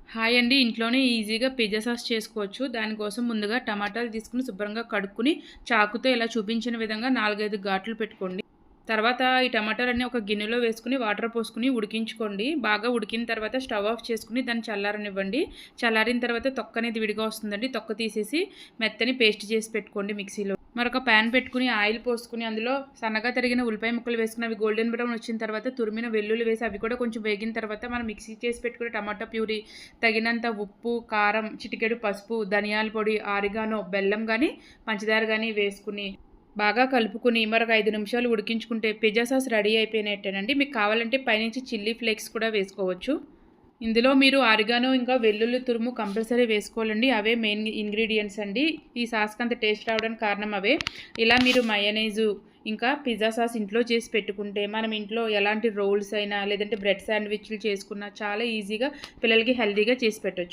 Hi అండి. ఇంట్లోనే ఈజీగా పిజ్జా సాస్ చేసుకోవచ్చు. దానికోసం ముందుగా టమాటాలు తీసుకొని శుభ్రంగా కడుక్కొని చాకుతో ఇలా చూపించిన విధంగా 4, 5 ఘాట్లు పెట్టుకోండి. తర్వాత ఈ టమాటాలన్నీ ఒక గిన్నెలో వేసుకొని వాటర్ పోసుకొని ఉడికించుకోండి. బాగా ఉడికిన తర్వాత స్టవ్ ఆఫ్ చేసుకొని దాన్ని చల్లారనివ్వండి. చల్లారిన తర్వాత తొక్క అనేది విడిగా వస్తుందండి. తొక్క తీసేసి మెత్తని పేస్ట్ చేసి పెట్టుకోండి మిక్సీలో. మరొక ప్యాన్ పెట్టుకుని ఆయిల్ పోసుకుని అందులో సన్నగా తరిగిన ఉల్లిపాయ ముక్కలు వేసుకుని అవి గోల్డెన్ బ్రౌన్ వచ్చిన తర్వాత తురిమిన వెల్లుల్లి వేసి అవి కూడా కొంచెం వేగిన తర్వాత మనం మిక్సీ చేసి పెట్టుకుని టమాటా ప్యూరీ, తగినంత ఉప్పు, కారం, చిటికెడు పసుపు, ధనియాల పొడి, ఆరిగానో, బెల్లం కానీ పంచదార కానీ వేసుకుని బాగా కలుపుకుని మరొక 5 నిమిషాలు ఉడికించుకుంటే పిజ్జా సాస్ రెడీ అయిపోయినట్టేనండి. మీకు కావాలంటే పైనుంచి చిల్లీ ఫ్లేక్స్ కూడా వేసుకోవచ్చు. ఇందులో మీరు ఆరిగానో ఇంకా వెల్లుల్లి తురుము కంపల్సరీ వేసుకోవాలండి. అవే మెయిన్ ఇంగ్రీడియంట్స్ అండి. ఈ సాస్కి అంత టేస్ట్ రావడానికి కారణం అవే. ఇలా మీరు మయోనైజు ఇంకా పిజ్జా సాస్ ఇంట్లో చేసి పెట్టుకుంటే మనం ఇంట్లో ఎలాంటి రోల్స్ అయినా లేదంటే బ్రెడ్ శాండ్విచ్లు చేసుకున్నా చాలా ఈజీగా పిల్లలకి హెల్తీగా చేసి పెట్టొచ్చు.